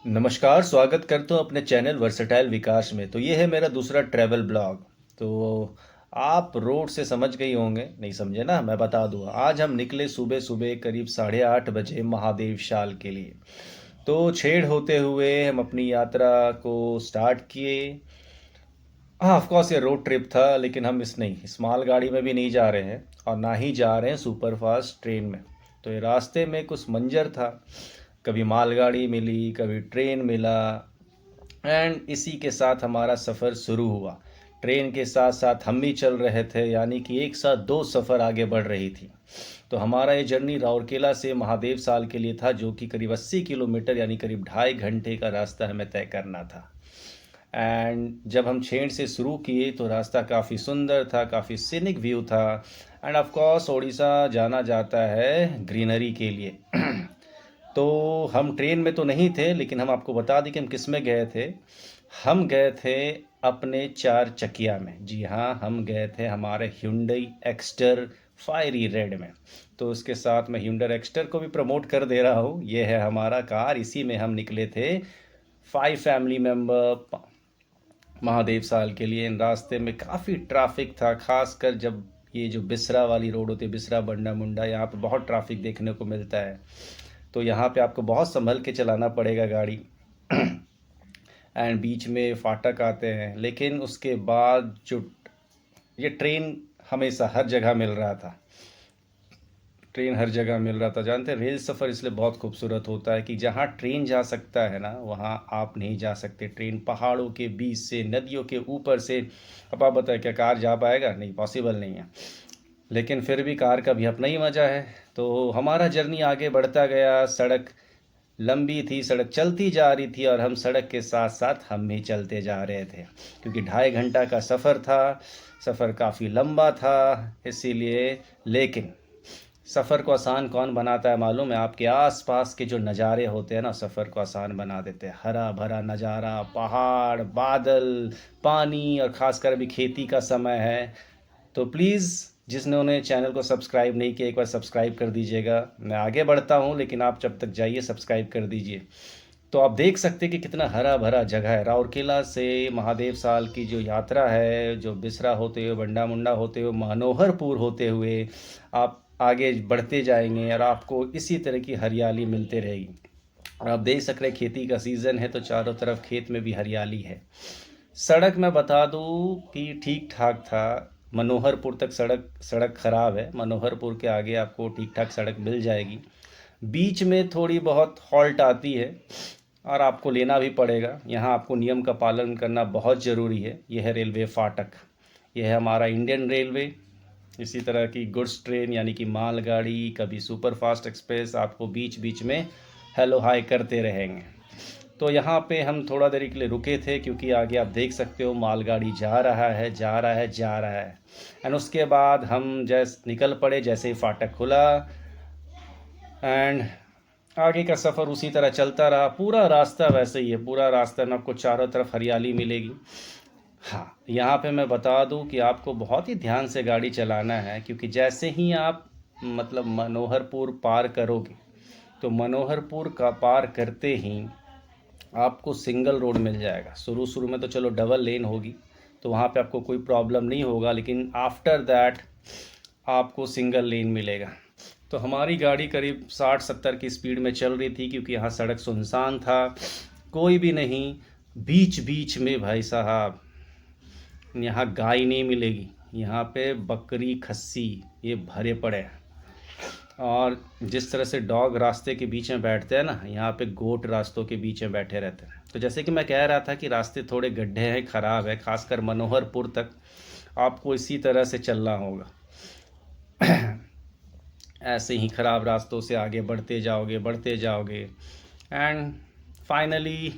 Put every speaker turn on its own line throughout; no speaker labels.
नमस्कार, स्वागत करता हूँ अपने चैनल वर्सेटाइल विकास में। तो ये है मेरा दूसरा ट्रैवल ब्लॉग। तो आप रोड से समझ गए होंगे, नहीं समझे ना, मैं बता दूँ। आज हम निकले सुबह-सुबह करीब 8:30 बजे महादेव शाल के लिए। तो छेड़ होते हुए हम अपनी यात्रा को स्टार्ट किए। हाँ, ऑफ कोर्स ये रोड ट्रिप था, लेकिन हम इस मालगाड़ी में भी नहीं जा रहे हैं और ना ही जा रहे हैं सुपर फास्ट ट्रेन में। तो ये रास्ते में कुछ मंजर था, कभी मालगाड़ी मिली, कभी ट्रेन मिला, एंड इसी के साथ हमारा सफ़र शुरू हुआ। ट्रेन के साथ साथ हम भी चल रहे थे, यानी कि एक साथ दो सफ़र आगे बढ़ रही थी। तो हमारा ये जर्नी राउरकेला से महादेव साल के लिए था, जो कि करीब 80 किलोमीटर यानी करीब 2.5 घंटे का रास्ता हमें तय करना था। एंड जब हम छेड़ से शुरू किए तो रास्ता काफ़ी सुंदर था, काफ़ी सीनिक व्यू था। एंड ऑफ कोर्स उड़ीसा जाना जाता है ग्रीनरी के लिए। तो हम ट्रेन में तो नहीं थे, लेकिन हम आपको बता दें कि हम किस में गए थे। हम गए थे अपने चार चकिया में। जी हाँ, हम गए थे हमारे Hyundai एक्स्टर फायरी रेड में। तो उसके साथ मैं Hyundai एक्स्टर को भी प्रमोट कर दे रहा हूँ। ये है हमारा कार, इसी में हम निकले थे 5 फैमिली मेम्बर महादेव साल के लिए। इन रास्ते में काफ़ी ट्रैफिक था, खासकर जब ये जो बिसरा वाली रोड होती है, बिसरा बंडा मुंडा, यहाँ पे बहुत ट्रैफिक देखने को मिलता है। तो यहाँ पे आपको बहुत संभल के चलाना पड़ेगा गाड़ी। एंड बीच में फाटक आते हैं, लेकिन उसके बाद जो ये ट्रेन हमेशा हर जगह मिल रहा था। ट्रेन हर जगह मिल रहा था। जानते हैं, रेल सफ़र इसलिए बहुत खूबसूरत होता है कि जहाँ ट्रेन जा सकता है ना, वहाँ आप नहीं जा सकते। ट्रेन पहाड़ों के बीच से, नदियों के ऊपर से। अब आप बताएं, क्या कार जा पाएगा? नहीं, पॉसिबल नहीं है। लेकिन फिर भी कार का भी अपना ही मज़ा है। तो हमारा जर्नी आगे बढ़ता गया। सड़क लंबी थी, सड़क चलती जा रही थी और हम सड़क के साथ साथ हम भी चलते जा रहे थे, क्योंकि 2.5 घंटा का सफ़र था। सफ़र काफ़ी लंबा था इसीलिए। लेकिन सफ़र को आसान कौन बनाता है मालूम है? आपके आसपास के जो नज़ारे होते हैं ना, सफ़र को आसान बना देते हैं। हरा भरा नज़ारा, पहाड़, बादल, पानी, और ख़ासकर अभी खेती का समय है। तो प्लीज़, जिन्होंने चैनल को सब्सक्राइब नहीं किया, एक बार सब्सक्राइब कर दीजिएगा। मैं आगे बढ़ता हूँ, लेकिन आप जब तक जाइए सब्सक्राइब कर दीजिए। तो आप देख सकते हैं कि कितना हरा भरा जगह है। राउरकेला से महादेव साल की जो यात्रा है, जो बिसरा होते हुए, बंडा मुंडा होते हुए, मनोहरपुर होते हुए आप आगे बढ़ते जाएंगे और आपको इसी तरह की हरियाली मिलते रहेगी। और आप देख सक रहे हैं, खेती का सीज़न है तो चारों तरफ खेत में भी हरियाली है। सड़क मैं बता दूं कि ठीक ठाक था। मनोहरपुर तक सड़क सड़क ख़राब है। मनोहरपुर के आगे आपको ठीक ठाक सड़क मिल जाएगी। बीच में थोड़ी बहुत हॉल्ट आती है और आपको लेना भी पड़ेगा। यहाँ आपको नियम का पालन करना बहुत ज़रूरी है। यह है रेलवे फाटक। यह है हमारा इंडियन रेलवे। इसी तरह की गुड्स ट्रेन यानी कि मालगाड़ी, कभी सुपर फास्ट एक्सप्रेस आपको बीच बीच में हेलो हाय करते रहेंगे। तो यहाँ पे हम थोड़ा देरी के लिए रुके थे, क्योंकि आगे आप देख सकते हो मालगाड़ी जा रहा है, जा रहा है, जा रहा है। एंड उसके बाद हम जैसे निकल पड़े, जैसे ही फाटक खुला। एंड आगे का सफ़र उसी तरह चलता रहा। पूरा रास्ता वैसे ही है। पूरा रास्ता में आपको चारों तरफ हरियाली मिलेगी। हाँ, यहाँ पे मैं बता दूँ कि आपको बहुत ही ध्यान से गाड़ी चलाना है, क्योंकि जैसे ही आप मतलब मनोहरपुर पार करोगे, तो मनोहरपुर का पार करते ही आपको सिंगल रोड मिल जाएगा। शुरू शुरू में तो चलो डबल लेन होगी, तो वहाँ पे आपको कोई प्रॉब्लम नहीं होगा, लेकिन आफ्टर दैट आपको सिंगल लेन मिलेगा। तो हमारी गाड़ी करीब 60-70 की स्पीड में चल रही थी, क्योंकि यहाँ सड़क सुनसान था, कोई भी नहीं। बीच बीच में भाई साहब, यहाँ गाय नहीं मिलेगी, यहाँ पे बकरी खस्सी ये भरे पड़े हैं। और जिस तरह से डॉग रास्ते के बीच में बैठते हैं ना, यहाँ पे गोट रास्तों के बीच में बैठे रहते हैं। तो जैसे कि मैं कह रहा था कि रास्ते थोड़े गड्ढे हैं, ख़राब है, खासकर मनोहरपुर तक आपको इसी तरह से चलना होगा। ऐसे ही ख़राब रास्तों से आगे बढ़ते जाओगे, बढ़ते जाओगे, एंड फाइनली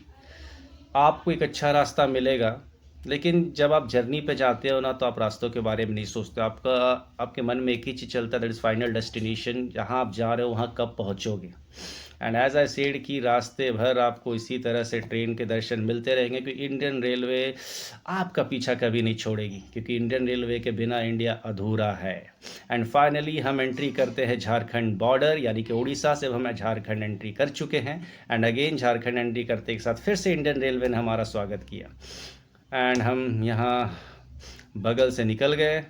आपको एक अच्छा रास्ता मिलेगा। लेकिन जब आप जर्नी पे जाते हो ना, तो आप रास्तों के बारे में नहीं सोचते। आपके मन में एक ही चीज़ चलता है, दैट इज़ फाइनल डेस्टिनेशन। जहाँ आप जा रहे हो वहाँ कब पहुँचोगे। एंड एज आई सेड कि रास्ते भर आपको इसी तरह से ट्रेन के दर्शन मिलते रहेंगे, क्योंकि इंडियन रेलवे आपका पीछा कभी नहीं छोड़ेगी, क्योंकि इंडियन रेलवे के बिना इंडिया अधूरा है। एंड फाइनली हम एंट्री करते हैं झारखंड बॉर्डर, यानी कि उड़ीसा से हम झारखंड एंट्री कर चुके हैं। एंड अगेन झारखंड एंट्री करते के साथ फिर से इंडियन रेलवे ने हमारा स्वागत किया एंड हम यहाँ बगल से निकल गए।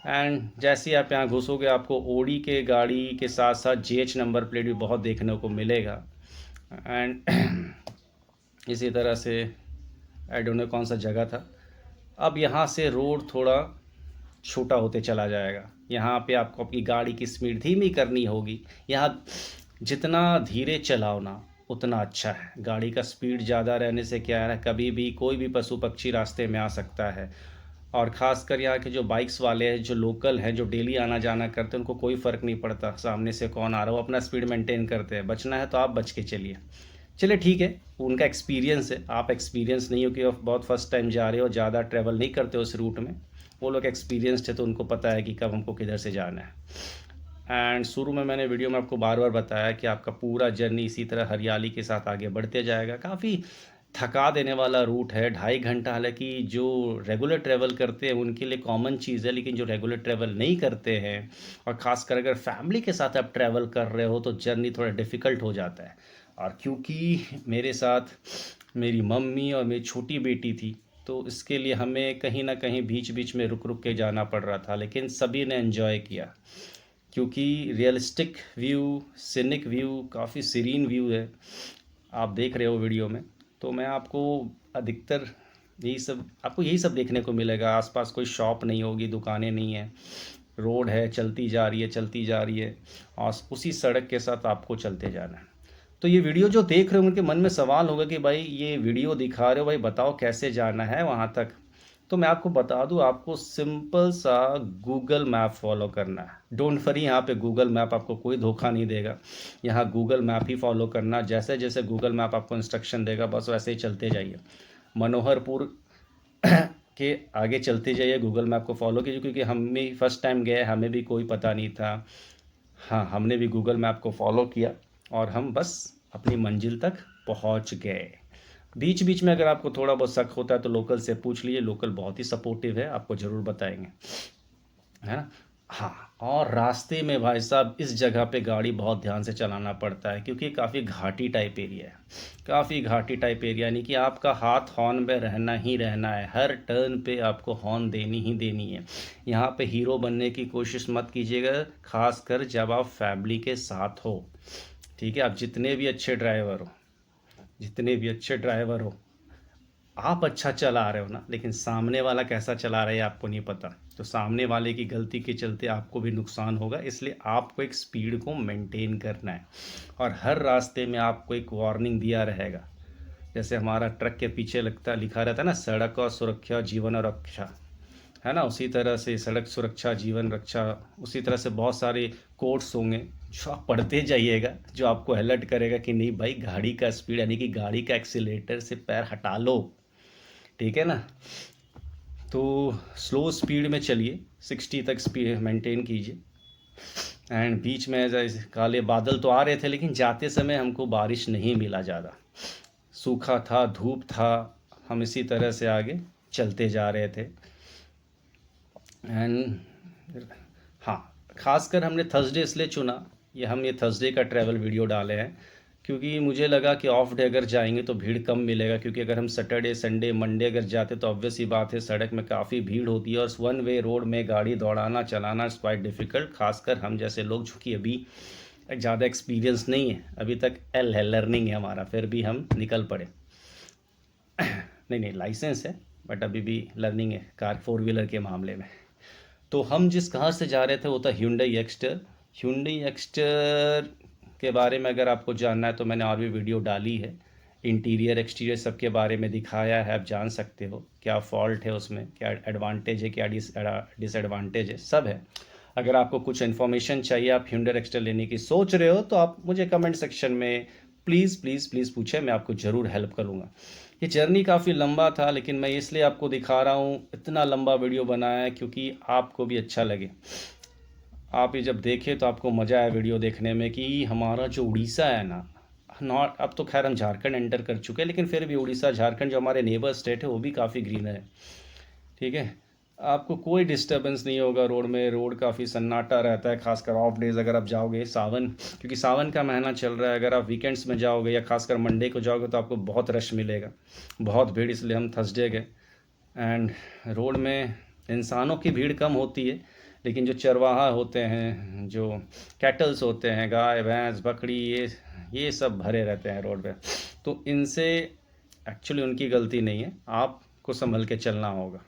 एंड जैसे ही आप यहाँ घुसोगे आपको ओडी के गाड़ी के साथ साथ जीएच नंबर प्लेट भी बहुत देखने को मिलेगा। एंड इसी तरह से आई डोंट नो कौन सा जगह था। अब यहाँ से रोड थोड़ा छोटा होते चला जाएगा। यहाँ पे आपको अपनी गाड़ी की स्पीड धीमी करनी होगी। यहाँ जितना धीरे चलाओ ना उतना अच्छा है। गाड़ी का स्पीड ज़्यादा रहने से क्या है, कभी भी कोई भी पशु पक्षी रास्ते में आ सकता है। और ख़ासकर यहाँ के जो बाइक्स वाले हैं, जो लोकल हैं, जो डेली आना जाना करते हैं, उनको कोई फ़र्क नहीं पड़ता सामने से कौन आ रहा हो, अपना स्पीड मेंटेन करते हैं। बचना है तो आप बच के चलिए। चलिए ठीक है, उनका एक्सपीरियंस है, आप एक्सपीरियंस नहीं हो कि आप बहुत फर्स्ट टाइम जा रहे हो, ज़्यादा ट्रैवल नहीं करते हो उस रूट में। वो लोग एक्सपीरियंस्ड है तो उनको पता है कि कब हमको किधर से जाना है। एंड शुरू में मैंने वीडियो में आपको बार बार बताया कि आपका पूरा जर्नी इसी तरह हरियाली के साथ आगे बढ़ते जाएगा। काफ़ी थका देने वाला रूट है, 2.5 घंटा। हालांकि जो रेगुलर ट्रैवल करते हैं उनके लिए कॉमन चीज़ है, लेकिन जो रेगुलर ट्रैवल नहीं करते हैं और ख़ासकर अगर फैमिली के साथ आप ट्रैवल कर रहे हो तो जर्नी थोड़ा डिफ़िकल्ट हो जाता है। और क्योंकि मेरे साथ मेरी मम्मी और मेरी छोटी बेटी थी तो इसके लिए हमें कहीं ना कहीं बीच बीच में रुक रुक के जाना पड़ रहा था, लेकिन सभी ने एंजॉय किया क्योंकि रियलिस्टिक व्यू, सीनिक व्यू, काफ़ी सीरीन व्यू है, आप देख रहे हो वीडियो में। तो मैं आपको अधिकतर यही सब देखने को मिलेगा। आसपास कोई शॉप नहीं होगी, दुकानें नहीं है, रोड है, चलती जा रही है चलती जा रही है, और उसी सड़क के साथ आपको चलते जाना है। तो ये वीडियो जो देख रहे हो उनके मन में सवाल होगा कि भाई ये वीडियो दिखा रहे हो, भाई बताओ कैसे जाना है वहाँ तक। तो मैं आपको बता दूं, आपको सिंपल सा गूगल मैप फॉलो करना है। डोंट वरी, यहाँ पे गूगल मैप आपको कोई धोखा नहीं देगा। यहाँ गूगल मैप ही फॉलो करना, जैसे जैसे गूगल मैप आपको इंस्ट्रक्शन देगा बस वैसे ही चलते जाइए। मनोहरपुर के आगे चलते जाइए, गूगल मैप को फॉलो कीजिए, क्योंकि हम भी फर्स्ट टाइम गए, हमें भी कोई पता नहीं था। हाँ, हमने भी गूगल मैप को फॉलो किया और हम बस अपनी मंजिल तक पहुँच गए। बीच बीच में अगर आपको थोड़ा बहुत शक होता है तो लोकल से पूछ लीजिए, लोकल बहुत ही सपोर्टिव है, आपको ज़रूर बताएंगे, है ना। हाँ, और रास्ते में भाई साहब इस जगह पे गाड़ी बहुत ध्यान से चलाना पड़ता है, क्योंकि काफ़ी घाटी टाइप एरिया है, काफ़ी घाटी टाइप एरिया, यानी कि आपका हाथ हॉर्न में रहना ही रहना है। हर टर्न पे आपको हॉर्न देनी ही देनी है। यहाँ पे हीरो बनने की कोशिश मत कीजिएगा, खासकर जब आप फैमिली के साथ हो। ठीक है, आप जितने भी अच्छे ड्राइवर हो, आप अच्छा चला रहे हो ना, लेकिन सामने वाला कैसा चला रहा है आपको नहीं पता। तो सामने वाले की गलती के चलते आपको भी नुकसान होगा, इसलिए आपको एक स्पीड को मेंटेन करना है। और हर रास्ते में आपको एक वार्निंग दिया रहेगा। जैसे हमारा ट्रक के पीछे लिखा रहता है ना, सड़क और सुरक्षा जीवन और रक्षा, है ना। उसी तरह से सड़क सुरक्षा जीवन रक्षा, उसी तरह से बहुत सारे कोड्स होंगे जो आप पढ़ते जाइएगा, जो आपको अलर्ट करेगा कि नहीं भाई, गाड़ी का स्पीड यानी कि गाड़ी का एक्सीलेटर से पैर हटा लो। ठीक है ना। तो स्लो स्पीड में चलिए, 60 तक स्पीड मेंटेन कीजिए। एंड बीच में जैसे काले बादल तो आ रहे थे, लेकिन जाते समय हमको बारिश नहीं मिला ज़्यादा, सूखा था, धूप था। हम इसी तरह से आगे चलते जा रहे थे। एंड हाँ, खासकर हमने थर्सडे इसलिए चुना, हम ये थर्सडे का ट्रैवल वीडियो डाले हैं क्योंकि मुझे लगा कि ऑफ डे अगर जाएंगे तो भीड़ कम मिलेगा, क्योंकि अगर हम सैटरडे संडे मंडे अगर जाते तो ऑब्वियस ही बात है सड़क में काफ़ी भीड़ होती है, और वन वे रोड में गाड़ी दौड़ाना चलाना इज़ क्वाइट डिफ़िकल्ट, खासकर हम जैसे लोग, चूँकि अभी ज़्यादा एक्सपीरियंस नहीं है, अभी तक लर्निंग है हमारा, फिर भी हम निकल पड़े। नहीं, लाइसेंस है बट अभी भी लर्निंग है कार 4 व्हीलर के मामले में। तो हम जिस कार से जा रहे थे वो था Hyundai Exter। Hyundai Exter के बारे में अगर आपको जानना है तो मैंने और भी वीडियो डाली है, इंटीरियर एक्सटीरियर सब के बारे में दिखाया है, आप जान सकते हो क्या फॉल्ट है उसमें, क्या एडवांटेज है, क्या डिसएडवांटेज है, सब है। अगर आपको कुछ इन्फॉर्मेशन चाहिए, आप Hyundai Exter लेने की सोच रहे हो, तो आप मुझे कमेंट सेक्शन में प्लीज़ प्लीज़ प्लीज़ पूछें, मैं आपको ज़रूर हेल्प करूँगा। ये जर्नी काफ़ी लंबा था, लेकिन मैं इसलिए आपको दिखा रहा हूँ, इतना लंबा वीडियो बनाया है क्योंकि आपको भी अच्छा लगे। आप ये जब देखें तो आपको मज़ा आया वीडियो देखने में कि हमारा जो उड़ीसा है ना, नॉट, अब तो खैर हम झारखंड एंटर कर चुके हैं, लेकिन फिर भी उड़ीसा झारखंड जो हमारे नेबर स्टेट है वो भी काफ़ी ग्रीन है। ठीक है, आपको कोई डिस्टरबेंस नहीं होगा रोड में, रोड काफ़ी सन्नाटा रहता है, खासकर ऑफ डेज़ अगर आप जाओगे सावन, क्योंकि सावन का महीना चल रहा है, अगर आप वीकेंड्स में जाओगे या खासकर मंडे को जाओगे तो आपको बहुत रश मिलेगा, बहुत भीड़, इसलिए हम थर्सडे गए। एंड रोड में इंसानों की भीड़ कम होती है, लेकिन जो चरवाहा होते हैं, जो कैटल्स होते हैं, गाय भैंस बकरी, ये सब भरे रहते हैं रोड पे। तो इनसे एक्चुअली उनकी गलती नहीं है, आपको संभल के चलना होगा।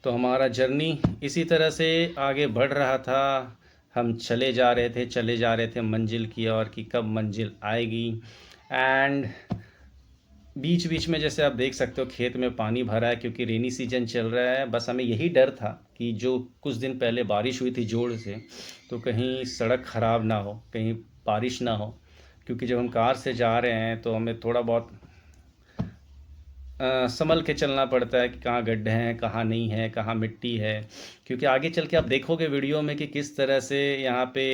तो हमारा जर्नी इसी तरह से आगे बढ़ रहा था, हम चले जा रहे थे मंजिल की ओर कि कब मंजिल आएगी। एंड बीच बीच में जैसे आप देख सकते हो खेत में पानी भरा है, क्योंकि रेनी सीजन चल रहा है। बस हमें यही डर था कि जो कुछ दिन पहले बारिश हुई थी जोर से, तो कहीं सड़क ख़राब ना हो, कहीं बारिश ना हो, क्योंकि जब हम कार से जा रहे हैं तो हमें थोड़ा बहुत संभल के चलना पड़ता है कि कहाँ गड्ढे हैं, कहाँ नहीं है, कहाँ मिट्टी है, क्योंकि आगे चल के आप देखोगे वीडियो में कि किस तरह से यहाँ पे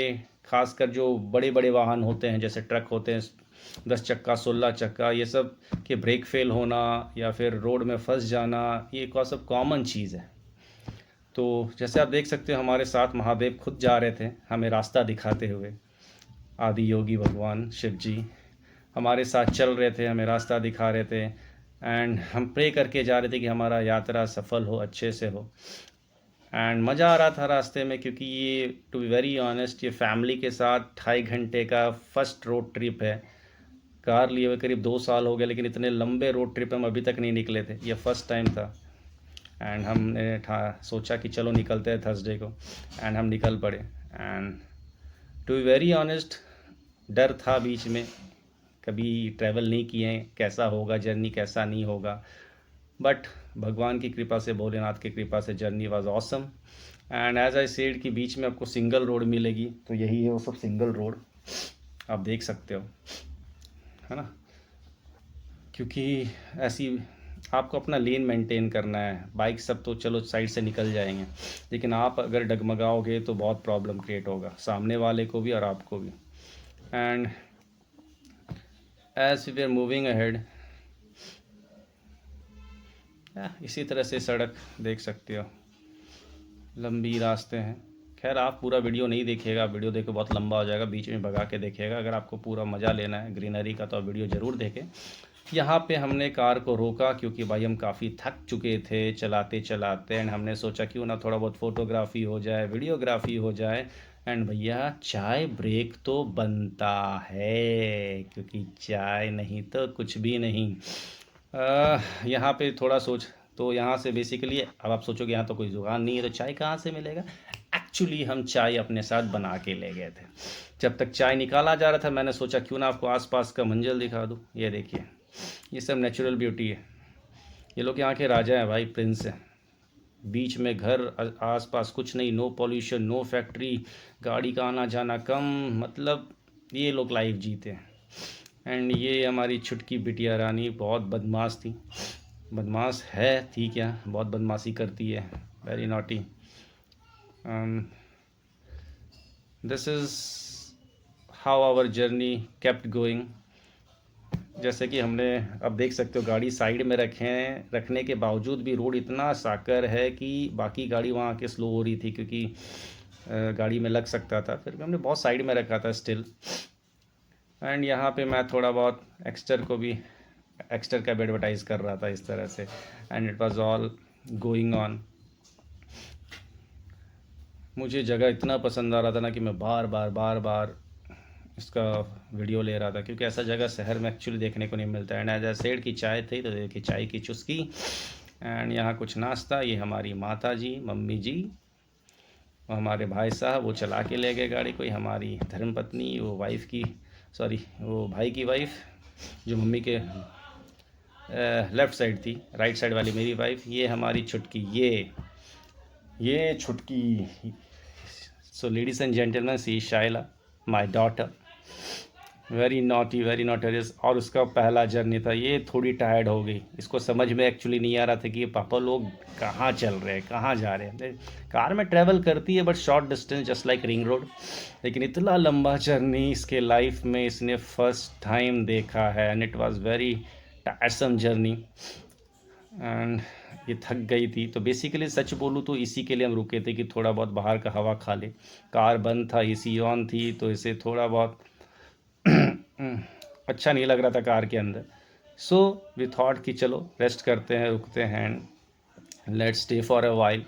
खासकर जो बड़े बड़े वाहन होते हैं, जैसे ट्रक होते हैं 10 चक्का 16 चक्का, ये सब के ब्रेक फेल होना या फिर रोड में फंस जाना, ये सब कॉमन चीज़ है। तो जैसे आप देख सकते हो हमारे साथ महादेव खुद जा रहे थे हमें रास्ता दिखाते हुए, आदि योगी भगवान शिव जी हमारे साथ चल रहे थे, हमें रास्ता दिखा रहे थे। एंड हम प्रे करके जा रहे थे कि हमारा यात्रा सफल हो, अच्छे से हो। एंड मज़ा आ रहा था रास्ते में, क्योंकि ये टू बी वेरी ऑनेस्ट ये फैमिली के साथ 2.5 घंटे का फर्स्ट रोड ट्रिप है। कार लिए हुए करीब 2 साल हो गए, लेकिन इतने लंबे रोड ट्रिप हम अभी तक नहीं निकले थे, ये फर्स्ट टाइम था। एंड हमने सोचा कि चलो निकलते हैं थर्सडे को, एंड हम निकल पड़े। And to be very honest डर था बीच में, कभी ट्रैवल नहीं किए हैं, कैसा होगा जर्नी, कैसा नहीं होगा, बट भगवान की कृपा से, भोलेनाथ की कृपा से journey was awesome. And as I said कि बीच में आपको सिंगल रोड मिलेगी, तो यही है वो सब सिंगल रोड, आप देख सकते हो, है ना, क्योंकि ऐसी आपको अपना लेन मेंटेन करना है। बाइक सब तो चलो साइड से निकल जाएंगे, लेकिन आप अगर डगमगाओगे तो बहुत प्रॉब्लम क्रिएट होगा, सामने वाले को भी और आपको भी। And as we are moving ahead, इसी तरह से सड़क देख सकते हो, लंबी रास्ते हैं। खैर आप पूरा वीडियो नहीं देखिएगा, वीडियो देखो बहुत लंबा हो जाएगा, बीच में भगा के देखिएगा। अगर आपको पूरा मज़ा लेना है ग्रीनरी का तो आप वीडियो ज़रूर देखें। यहाँ पे हमने कार को रोका, क्योंकि भाई हम काफ़ी थक चुके थे चलाते चलाते, एंड हमने सोचा क्यों ना थोड़ा बहुत फ़ोटोग्राफी हो जाए, वीडियोग्राफी हो जाए। एंड भैया चाय ब्रेक तो बनता है, क्योंकि चाय नहीं तो कुछ भी नहीं। यहाँ पे थोड़ा सोच, तो यहाँ से बेसिकली अब आप सोचोगे यहाँ तो कोई दुकान नहीं है तो चाय कहाँ से मिलेगा। एक्चुअली हम चाय अपने साथ बना के ले गए थे। जब तक चाय निकाला जा रहा था मैंने सोचा क्यों ना आपको आसपास का मंजर दिखा दूँ। ये देखिए, ये सब नेचुरल ब्यूटी है। ये लोग यहाँ के राजा हैं भाई, प्रिंस हैं। बीच में घर, आसपास कुछ नहीं, नो पॉल्यूशन, नो फैक्ट्री, गाड़ी का आना जाना कम, मतलब ये लोग लाइफ जीते हैं। एंड ये हमारी छुटकी बिटिया रानी बहुत बदमाश थी, बदमाश है, थी क्या, बहुत बदमाशी करती है, very naughty. This is how our journey kept going. जैसे कि हमने, अब देख सकते हो गाड़ी साइड में रखने के बावजूद भी रोड इतना साकर है कि बाकी गाड़ी वहाँ आके स्लो हो रही थी, क्योंकि गाड़ी में लग सकता था, फिर भी हमने बहुत साइड में रखा था स्टिल। एंड यहाँ पे मैं थोड़ा बहुत एक्स्टर का भी एडवर्टाइज़ कर रहा था इस तरह से, and it was all going on. मुझे जगह इतना पसंद आ रहा था ना कि मैं बार बार इसका वीडियो ले रहा था, क्योंकि ऐसा जगह शहर में एक्चुअली देखने को नहीं मिलता है। एंड एज ए सेड की चाय थी तो देखिए चाय की चुस्की, एंड यहाँ कुछ नाश्ता। ये हमारी माता जी, मम्मी जी, वो हमारे भाई साहब वो चला के ले गए गाड़ी को, हमारी धर्मपत्नी, वो वाइफ की, सॉरी वो भाई की वाइफ जो मम्मी के लेफ़्ट साइड थी, राइट साइड वाली मेरी वाइफ। ये हमारी छुटकी, ये छुटकी। So ladies and gentleman, see Shaila, my daughter, very notorious. और उसका पहला जर्नी था, ये थोड़ी टायर्ड हो गई, इसको समझ में एक्चुअली नहीं आ रहा था कि ये पापा लोग कहाँ चल रहे हैं, कहाँ जा रहे हैं। कार में ट्रैवल करती है but short distance just like ring road, लेकिन इतना लंबा जर्नी इसके लाइफ में इसने फर्स्ट टाइम देखा है and it was very टायरसम journey. And ये थक गई थी, तो बेसिकली सच बोलूँ तो इसी के लिए हम रुके थे कि थोड़ा बहुत बाहर का हवा खा ले। कार बंद था, एसी ऑन थी, तो इसे थोड़ा बहुत अच्छा नहीं लग रहा था कार के अंदर। सो वी थॉट कि चलो रेस्ट करते हैं, रुकते हैं and let's stay for a while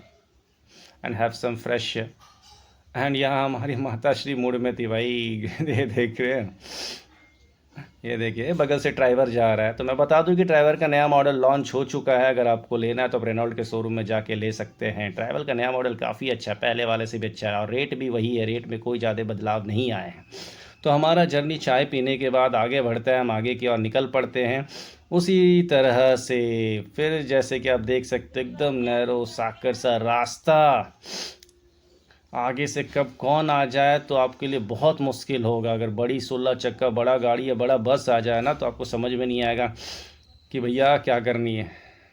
and have some fresh. And यहाँ हमारी माता श्री मूड में थी भाई। ये देख रहे हैं, ये देखिए बगल से ड्राइवर जा रहा है। तो मैं बता दूं कि ड्राइवर का नया मॉडल लॉन्च हो चुका है, अगर आपको लेना है तो आप रेनॉल्ट के शोरूम में जाके ले सकते हैं। ड्राइवर का नया मॉडल काफ़ी अच्छा है, पहले वाले से भी अच्छा है, और रेट भी वही है, रेट में कोई ज़्यादा बदलाव नहीं आए हैं। तो हमारा जर्नी चाय पीने के बाद आगे बढ़ता है, हम आगे की ओर निकल पड़ते हैं उसी तरह से। फिर जैसे कि आप देख सकते हो एकदम नैरो साकर सा रास्ता, आगे से कब कौन आ जाए तो आपके लिए बहुत मुश्किल होगा। अगर बड़ी 16 चक्का बड़ा गाड़ी या बड़ा बस आ जाए ना तो आपको समझ में नहीं आएगा कि भैया क्या करनी है।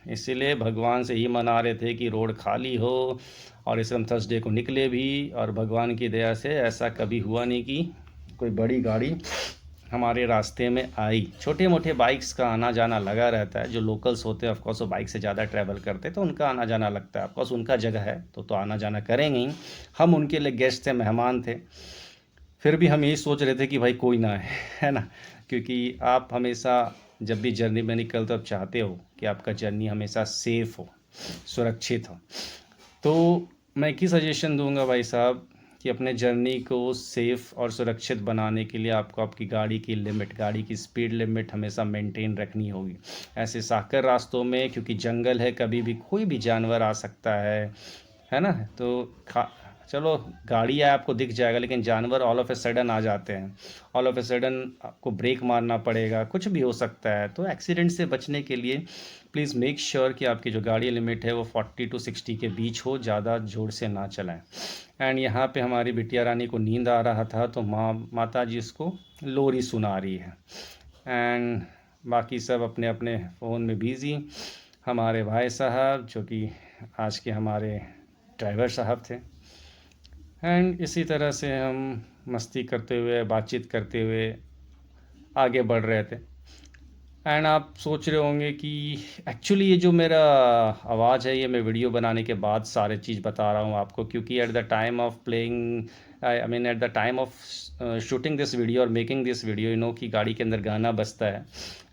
इसीलिए भगवान से ही मना रहे थे कि रोड खाली हो, और इसे हम थर्सडे को निकले भी, और भगवान की दया से ऐसा कभी हुआ नहीं कि कोई बड़ी गाड़ी हमारे रास्ते में आई। छोटे मोटे बाइक्स का आना जाना लगा रहता है, जो लोकल्स होते हैं ऑफकोर्स वो बाइक से ज़्यादा ट्रैवल करते हैं तो उनका आना जाना लगता है, ऑफकोर्स उनका जगह है तो आना जाना करेंगे ही। हम उनके लिए गेस्ट थे, मेहमान थे। फिर भी हम यही सोच रहे थे कि भाई कोई ना आए, है ना, क्योंकि आप हमेशा जब भी जर्नी में निकलते हो आप चाहते हो कि आपका जर्नी हमेशा सेफ़ हो, सुरक्षित हो। तो मैं एक ही सजेशन दूंगा भाई साहब कि अपने जर्नी को सेफ़ और सुरक्षित बनाने के लिए आपको आपकी गाड़ी की लिमिट, गाड़ी की स्पीड लिमिट हमेशा मेंटेन रखनी होगी। ऐसे साकर रास्तों में, क्योंकि जंगल है, कभी भी कोई भी जानवर आ सकता है ना। तो चलो गाड़ी है आपको दिख जाएगा, लेकिन जानवर ऑल ऑफ ए सडन आ जाते हैं, ऑल ऑफ ए सडन आपको ब्रेक मारना पड़ेगा, कुछ भी हो सकता है। तो एक्सीडेंट से बचने के लिए प्लीज़ मेक श्योर कि आपकी जो गाड़ी लिमिट है वो 40 to 60 के बीच हो, ज़्यादा जोर से ना चलाएं। एंड यहाँ पे हमारी बिटिया रानी को नींद आ रहा था, तो माता जी उसको लोरी सुना रही है, एंड बाकी सब अपने अपने फ़ोन में बिज़ी। हमारे भाई साहब जो कि आज के हमारे ड्राइवर साहब थे, एंड इसी तरह से हम मस्ती करते हुए, बातचीत करते हुए आगे बढ़ रहे थे। एंड आप सोच रहे होंगे कि एक्चुअली ये जो मेरा आवाज़ है ये मैं वीडियो बनाने के बाद सारे चीज़ बता रहा हूँ आपको, क्योंकि at the time of playing, I mean at the time of shooting this video और making this video, you know कि गाड़ी के अंदर गाना बजता है।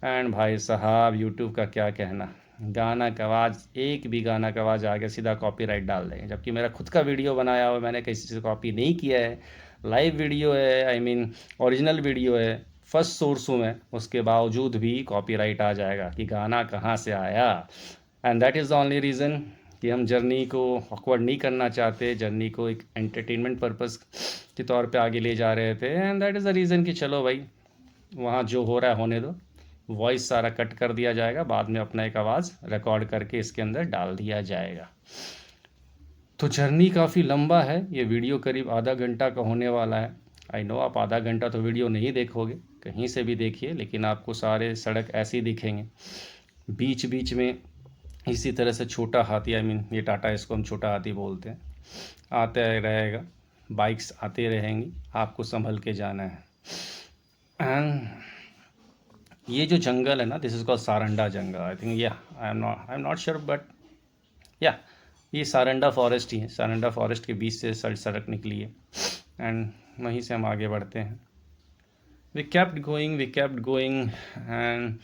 एंड भाई साहब यूट्यूब का क्या कहना, गाना का आवाज़, एक भी गाना का आवाज़ आ गया सीधा कॉपीराइट डाल देंगे, जबकि मेरा खुद का वीडियो बनाया हुआ, मैंने किसी से कॉपी नहीं किया है, लाइव वीडियो है, आई मीन ओरिजिनल वीडियो है, फर्स्ट सोर्स हूँ मैं, उसके बावजूद भी कॉपीराइट आ जाएगा कि गाना कहाँ से आया। And that is the only reason कि हम जर्नी को ऑकवर्ड नहीं करना चाहते, जर्नी को एक एंटरटेनमेंट पर्पस के तौर पे आगे ले जा रहे थे। And that is the reason कि चलो भाई वहाँ जो हो रहा है होने दो, वॉइस सारा कट कर दिया जाएगा, बाद में अपना एक आवाज़ रिकॉर्ड करके इसके अंदर डाल दिया जाएगा। तो जर्नी काफ़ी लंबा है, ये वीडियो करीब आधा घंटा का होने वाला है। आई नो आप आधा घंटा तो वीडियो नहीं देखोगे, कहीं से भी देखिए, लेकिन आपको सारे सड़क ऐसे ही दिखेंगे, बीच बीच में इसी तरह से छोटा हाथी, आई मीन ये टाटा इसको हम छोटा हाथी बोलते हैं, आता रहेगा, बाइक्स आते रहेंगी, आपको संभल के जाना है। एंड ये जो जंगल है ना, दिस इज़ कॉल्ड सारंडा जंगल, आई थिंक, या I am not sure but या ये सारंडा फॉरेस्ट ही है, सारंडा फॉरेस्ट के बीच से सड़क निकली है, एंड वहीं से हम आगे बढ़ते हैं। We kept going and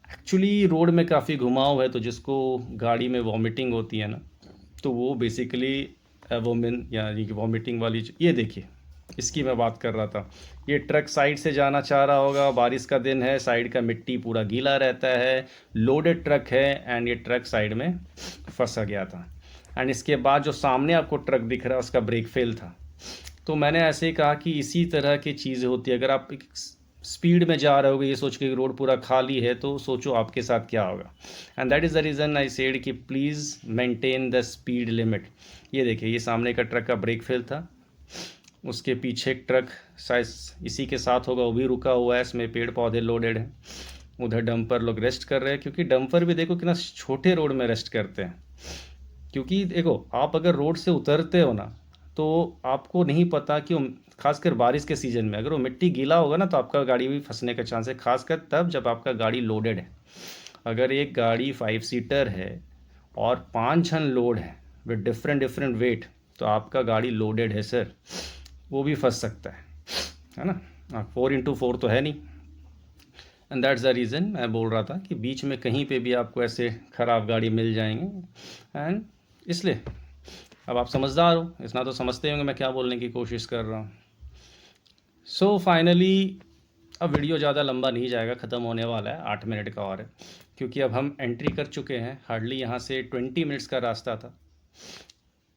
actually road में काफ़ी घुमाव है, तो जिसको गाड़ी में वॉमिटिंग होती है ना, तो वो बेसिकली वोमिन यानी कि वॉमिटिंग वाली, ये देखिए इसकी मैं बात कर रहा था। ये ट्रक साइड से जाना चाह रहा होगा, बारिश का दिन है, साइड का मिट्टी पूरा गीला रहता है, लोडेड ट्रक है, एंड ये ट्रक साइड में फंसा गया था। एंड इसके बाद जो सामने आपको ट्रक दिख रहा है उसका ब्रेक फेल था। तो मैंने ऐसे ही कहा कि इसी तरह की चीज़ें होती है, अगर आप स्पीड में जा रहे होगे ये सोच के रोड पूरा खाली है, तो सोचो आपके साथ क्या होगा। And that is the reason I said कि please maintain the speed limit. ये देखिए ये सामने का ट्रक का ब्रेक फेल था, उसके पीछे एक ट्रक शायद इसी के साथ होगा, वो भी रुका हुआ है, इसमें पेड़ पौधे लोडेड हैं। उधर डंपर लोग रेस्ट कर रहे हैं, क्योंकि डंपर भी देखो कितना छोटे रोड में रेस्ट करते हैं। क्योंकि देखो आप अगर रोड से उतरते हो ना, तो आपको नहीं पता कि खासकर बारिश के सीज़न में अगर वो मिट्टी गीला होगा ना, तो आपका गाड़ी भी फंसने का चांस है, खासकर तब जब आपका गाड़ी लोडेड है। अगर एक गाड़ी 5 सीटर है और 5 जन लोड है विद डिफरेंट डिफरेंट वेट, तो आपका गाड़ी लोडेड है सर, वो भी फंस सकता है ना। 4x4 तो है नहीं। एंड दैट्स द रीज़न मैं बोल रहा था कि बीच में कहीं पे भी आपको ऐसे ख़राब गाड़ी मिल जाएंगे। एंड इसलिए अब आप समझदार हो, इतना तो समझते होंगे मैं क्या बोलने की कोशिश कर रहा हूँ। सो फाइनली अब वीडियो ज़्यादा लंबा नहीं जाएगा, ख़त्म होने वाला है, 8 मिनट का और है, क्योंकि अब हम एंट्री कर चुके हैं। हार्डली यहाँ से 20 मिनट्स का रास्ता था।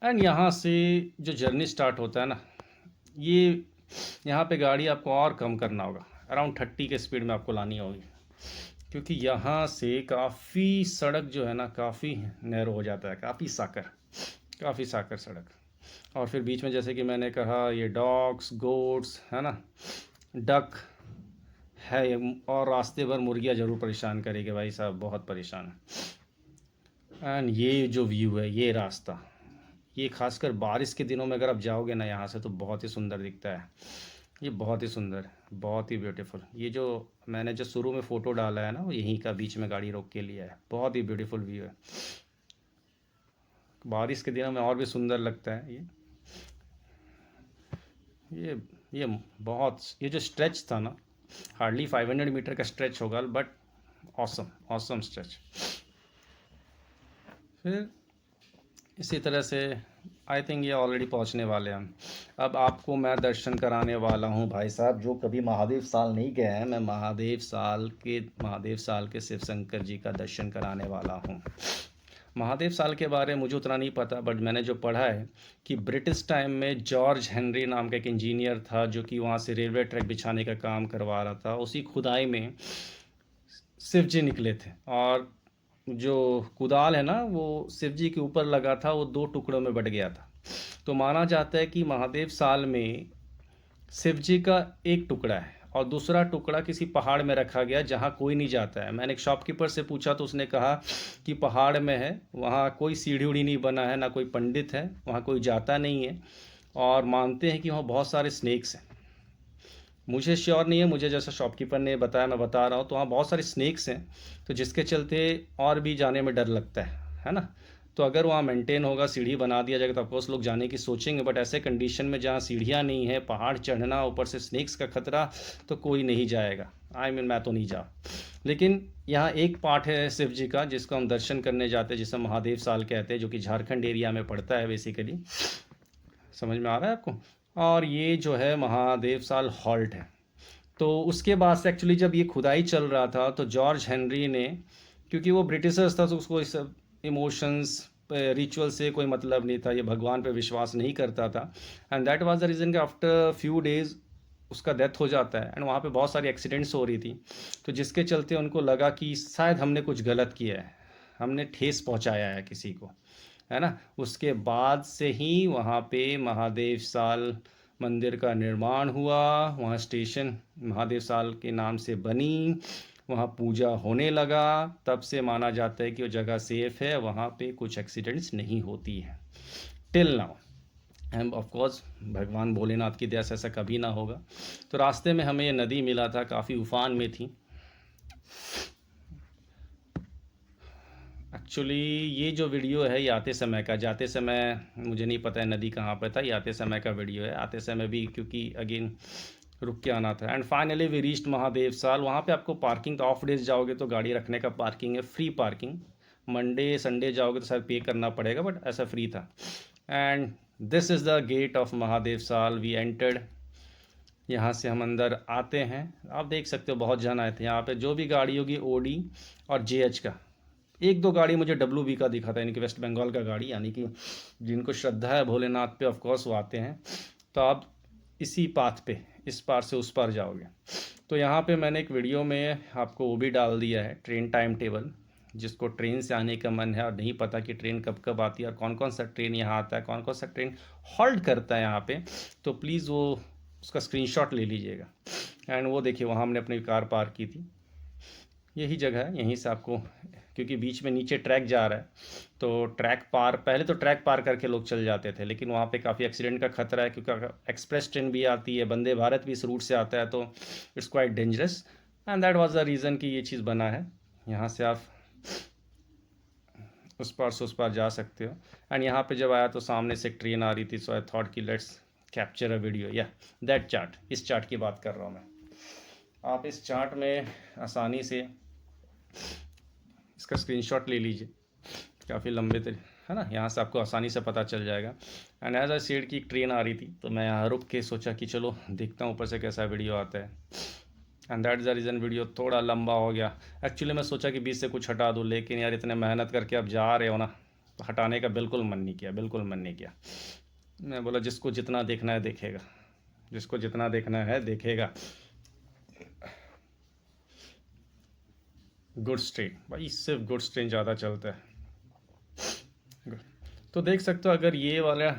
एंड यहाँ से जो जर्नी स्टार्ट होता है ना, ये यहाँ पे गाड़ी आपको और कम करना होगा, अराउंड 30 के स्पीड में आपको लानी होगी, क्योंकि यहाँ से काफ़ी सड़क जो है ना काफ़ी नैरो हो जाता है, काफ़ी साकर सड़क। और फिर बीच में जैसे कि मैंने कहा ये डॉग्स गोट्स है ना, डक है, और रास्ते भर मुर्गियाँ ज़रूर परेशान करेगी भाई साहब, बहुत परेशान है। एंड ये जो व्यू है, ये रास्ता, ये खासकर बारिश के दिनों में अगर आप जाओगे ना यहाँ से, तो बहुत ही सुंदर दिखता है। ये बहुत ही सुंदर, बहुत ही ब्यूटीफुल। ये जो मैंने जो शुरू में फ़ोटो डाला है ना, वो यहीं का बीच में गाड़ी रोक के लिया है। बहुत ही ब्यूटीफुल व्यू है, बारिश के दिनों में और भी सुंदर लगता है ये ये बहुत, ये जो स्ट्रेच था ना, हार्डली 500 मीटर का स्ट्रेच होगा, बट ऑसम ऑसम स्ट्रेच। फिर इसी तरह से आई थिंक ये ऑलरेडी पहुंचने वाले हैं हम। अब आपको मैं दर्शन कराने वाला हूं भाई साहब, जो कभी महादेव साल नहीं गए हैं, मैं महादेव साल के शिव शंकर जी का दर्शन कराने वाला हूं। महादेव साल के बारे में मुझे उतना नहीं पता, बट मैंने जो पढ़ा है कि ब्रिटिश टाइम में जॉर्ज हेनरी नाम का एक इंजीनियर था, जो कि वहाँ से रेलवे ट्रैक बिछाने का काम करवा रहा था। उसी खुदाई में शिव जी निकले थे, और जो कुदाल है ना, वो शिव जी के ऊपर लगा था, वो 2 टुकड़ों में बट गया था। तो माना जाता है कि महादेव साल में शिव जी का एक टुकड़ा है और दूसरा टुकड़ा किसी पहाड़ में रखा गया, जहाँ कोई नहीं जाता है। मैंने एक शॉपकीपर से पूछा, तो उसने कहा कि पहाड़ में है, वहाँ कोई सीढ़ी उड़ी नहीं बना है, ना कोई पंडित है, वहाँ कोई जाता नहीं है, और मानते हैं कि वहाँ बहुत सारे स्नेक्स हैं। मुझे श्योर नहीं है, मुझे जैसा शॉपकीपर ने बताया मैं बता रहा हूँ, तो वहाँ बहुत सारे स्नेक्स हैं, तो जिसके चलते और भी जाने में डर लगता है ना। तो अगर वहाँ मेंटेन होगा, सीढ़ी बना दिया जाएगा, तो ऑफकोर्स लोग जाने की सोचेंगे, बट ऐसे कंडीशन में जहाँ सीढ़ियाँ नहीं है, पहाड़ चढ़ना, ऊपर से स्नेक्स का खतरा, तो कोई नहीं जाएगा। मैं तो नहीं जा। लेकिन यहाँ एक पार्ट है शिव जी का जिसको हम दर्शन करने जाते हैं, जिसे महादेव साल कहते हैं, जो कि झारखंड एरिया में पड़ता है बेसिकली। समझ में आ रहा है आपको? और ये जो है महादेव साल हॉल्ट है। तो उसके बाद से एक्चुअली जब ये खुदाई चल रहा था, तो जॉर्ज हेनरी ने, क्योंकि वो ब्रिटिशर्स था, तो उसको इस इमोशंस रिचुअल से कोई मतलब नहीं था, ये भगवान पे विश्वास नहीं करता था। And that was the reason कि आफ्टर फ्यू डेज़ उसका डेथ हो जाता है। एंड वहाँ पे बहुत सारी एक्सीडेंट्स हो रही थी, तो जिसके चलते उनको लगा कि शायद हमने कुछ गलत किया है, हमने ठेस पहुँचाया है किसी को, है ना। उसके बाद से ही वहाँ पे महादेव साल मंदिर का निर्माण हुआ, वहाँ स्टेशन महादेव साल के नाम से बनी, वहाँ पूजा होने लगा। तब से माना जाता है कि वो जगह सेफ़ है, वहाँ पे कुछ एक्सीडेंट्स नहीं होती हैं till now. End of course भगवान भोलेनाथ की दया से ऐसा कभी ना होगा। तो रास्ते में हमें ये नदी मिला था, काफ़ी उफान में थी। एक्चुअली ये जो वीडियो है, ये आते समय का, जाते समय मुझे नहीं पता है नदी कहाँ पर था, ये आते समय का वीडियो है। आते समय भी क्योंकि अगेन रुक के आना था। And finally we reached Mahadev Sal. वहाँ पे आपको पार्किंग, तो ऑफ डेज जाओगे तो गाड़ी रखने का पार्किंग है, फ्री पार्किंग। मंडे संडे जाओगे तो शायद पे करना पड़ेगा, बट ऐसा फ्री था। And this is the gate of Mahadev Sal. We entered, यहाँ से हम अंदर आते हैं। आप देख सकते हो बहुत जन आए थे यहाँ पे। जो भी गाड़ी होगी ओडी और जेएच का, एक दो गाड़ी मुझे WB का दिखा था, यानी कि वेस्ट बंगाल का गाड़ी, यानी कि जिनको श्रद्धा है भोलेनाथ पे ऑफकोर्स वो आते हैं। तो आप इसी पाथ पे इस पार से उस पार जाओगे। तो यहाँ पे मैंने एक वीडियो में आपको वो भी डाल दिया है, ट्रेन टाइम टेबल। जिसको ट्रेन से आने का मन है और नहीं पता कि ट्रेन कब कब आती है और कौन कौन सा ट्रेन यहाँ आता है, कौन कौन सा ट्रेन हॉल्ट करता है यहाँ पे, तो प्लीज़ वो उसका स्क्रीनशॉट ले लीजिएगा। एंड वो देखिए वहाँ हमने अपनी कार पार्क की थी, यही जगह है, यहीं से आपको, क्योंकि बीच में नीचे ट्रैक जा रहा है तो ट्रैक पार, पहले तो ट्रैक पार करके लोग चल जाते थे, लेकिन वहाँ पे काफ़ी एक्सीडेंट का खतरा है क्योंकि एक्सप्रेस ट्रेन भी आती है, वंदे भारत भी इस रूट से आता है, तो it's quite dangerous. And that was the reason कि ये चीज़ बना है। यहाँ से आप उस पार से उस पार जा सकते हो। एंड यहाँ पे जब आया तो सामने से एक ट्रेन आ रही थी, सो आई थॉट कि लेट्स कैप्चर अ वीडियो, या दैट चार्ट, इस चार्ट की बात कर रहा हूँ मैं। आप इस चार्ट में आसानी से इसका स्क्रीनशॉट ले लीजिए, काफ़ी लंबे है ना, यहाँ से आपको आसानी से पता चल जाएगा। एंड एज आई सेड की एक ट्रेन आ रही थी तो मैं यहाँ रुक के सोचा कि चलो देखता हूँ ऊपर से कैसा वीडियो आता है। And that is the reason video थोड़ा लंबा हो गया। एक्चुअली मैं सोचा कि बीच से कुछ हटा दूँ, लेकिन यार इतने मेहनत करके अब जा रहे हो ना, तो हटाने का बिल्कुल मन नहीं किया, बिल्कुल मन नहीं किया। मैं बोला जिसको जितना देखना है देखेगा, जिसको जितना देखना है देखेगा। गुड्स ट्रेन भाई, सिर्फ गुड्स ट्रेन ज़्यादा चलता है। तो देख सकते हो अगर ये वाला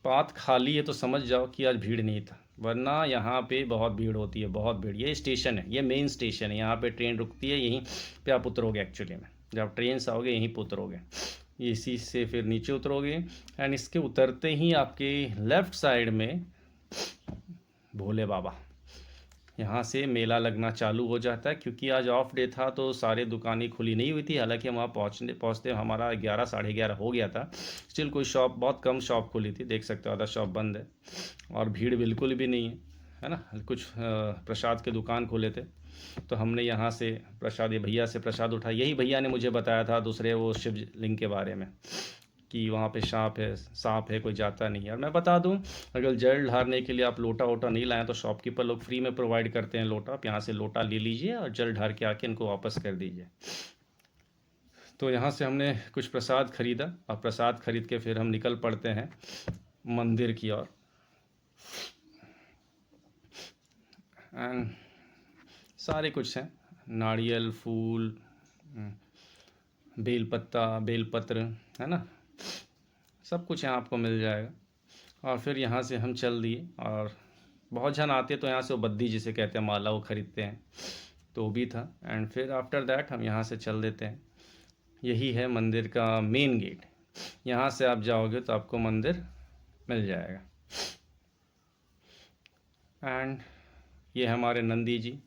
पाथ खाली है तो समझ जाओ कि आज भीड़ नहीं था, वरना यहाँ पे बहुत भीड़ होती है, बहुत भीड़। ये स्टेशन है, ये मेन स्टेशन है, यहाँ पे ट्रेन रुकती है, यहीं पे आप उतरोगे। एक्चुअली में जब ट्रेन से आओगे यहीं पे उतरोगे, इसी से फिर नीचे उतरोगे। एंड इसके उतरते ही आपके लेफ़्ट साइड में भोले बाबा, यहाँ से मेला लगना चालू हो जाता है। क्योंकि आज ऑफ डे था तो सारे दुकानें खुली नहीं हुई थी, हालांकि हम वहाँ पहुँचते हमारा 11 साढ़े 11 हो गया था। स्टिल कोई शॉप, बहुत कम शॉप खुली थी, देख सकते हो आधा शॉप बंद है और भीड़ बिल्कुल भी नहीं है ना। कुछ प्रसाद के दुकान खोले थे तो हमने यहाँ से प्रसाद, ये भैया से प्रसाद उठाया। यही भैया ने मुझे बताया था दूसरे वो शिवलिंग के बारे में कि वहाँ पे सांप है कोई जाता नहीं है। और मैं बता दूँ, अगर जल ढारने के लिए आप लोटा वोटा नहीं लाएं तो शॉपकीपर लोग फ्री में प्रोवाइड करते हैं लोटा। आप यहाँ से लोटा ले लीजिए और जल ढार के आके इनको वापस कर दीजिए। तो यहाँ से हमने कुछ प्रसाद खरीदा और प्रसाद खरीद के फिर हम निकल पड़ते हैं मंदिर की ओर। एंड सारे कुछ हैं, नारियल, फूल, बेलपत्ता, बेलपत्र, है ना, सब कुछ यहाँ आपको मिल जाएगा। और फिर यहाँ से हम चल दिए, और बहुत जन आते तो यहाँ से वो बद्दी जिसे कहते हैं माला वो ख़रीदते हैं, तो वो भी था। एंड फिर आफ्टर दैट हम यहाँ से चल देते हैं। यही है मंदिर का मेन गेट, यहाँ से आप जाओगे तो आपको मंदिर मिल जाएगा। एंड ये हमारे नंदी जी,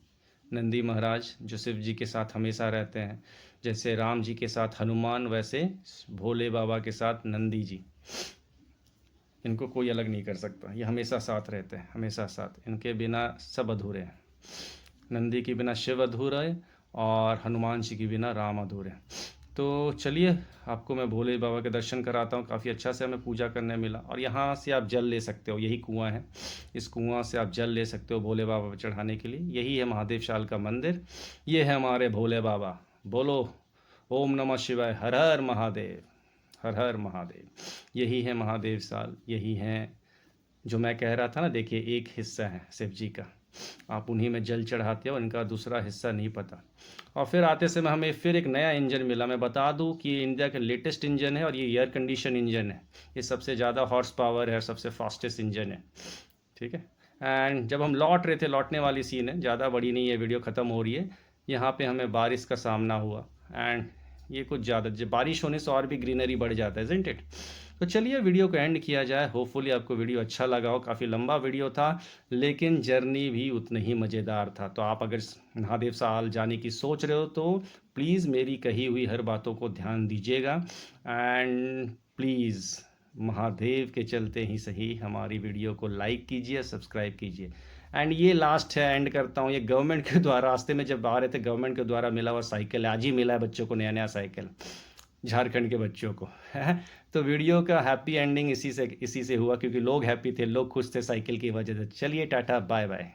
नंदी महाराज, जो शिव जी के साथ हमेशा रहते हैं। जैसे राम जी के साथ हनुमान, वैसे भोले बाबा के साथ नंदी जी, इनको कोई अलग नहीं कर सकता, ये हमेशा साथ रहते हैं, हमेशा साथ। इनके बिना सब अधूरे हैं। नंदी के बिना शिव अधूरा है और हनुमान जी के बिना राम अधूरे हैं। तो चलिए आपको मैं भोले बाबा के दर्शन कराता हूँ। काफ़ी अच्छा से हमें पूजा करने मिला। और यहाँ से आप जल ले सकते हो, यही कुआं है, इस कुआं से आप जल ले सकते हो भोले बाबा पर चढ़ाने के लिए। यही है महादेव शाल का मंदिर, ये है हमारे भोले बाबा। बोलो ओम नमः शिवाय, हर हर महादेव, हर हर महादेव। यही है महादेव साल, यही है जो मैं कह रहा था ना। देखिए एक हिस्सा है शिव जी का, आप उन्हीं में जल चढ़ाते हो, इनका दूसरा हिस्सा नहीं पता। और फिर आते समय हमें फिर एक नया इंजन मिला। मैं बता दूं कि ये इंडिया का लेटेस्ट इंजन है और ये एयर कंडीशन इंजन है। ये सबसे ज़्यादा हॉर्स पावर है, सबसे फास्टेस्ट इंजन है, ठीक है। एंड जब हम लौट रहे थे, लौटने वाली सीन है, ज़्यादा बड़ी नहीं है, वीडियो ख़त्म हो रही है। यहाँ पे हमें बारिश का सामना हुआ। एंड ये कुछ ज़्यादा, जब बारिश होने से और भी ग्रीनरी बढ़ जाता है, इज़न्ट इट। तो चलिए वीडियो को एंड किया जाए। होपफुली आपको वीडियो अच्छा लगा हो। काफ़ी लंबा वीडियो था, लेकिन जर्नी भी उतनी ही मज़ेदार था। तो आप अगर महादेव साल जाने की सोच रहे हो तो प्लीज़ मेरी कही हुई हर बातों को ध्यान दीजिएगा। एंड प्लीज़ महादेव के चलते ही सही हमारी वीडियो को लाइक कीजिए, सब्सक्राइब कीजिए। एंड ये लास्ट है, एंड करता हूँ। ये गवर्नमेंट के द्वारा, रास्ते में जब आ रहे थे, गवर्नमेंट के द्वारा मिला हुआ साइकिल, आज ही मिला है बच्चों को नया नया साइकिल, झारखंड के बच्चों को है। तो वीडियो का हैप्पी एंडिंग इसी से हुआ, क्योंकि लोग हैप्पी थे, लोग खुश थे साइकिल की वजह से। चलिए टाटा बाय बाय।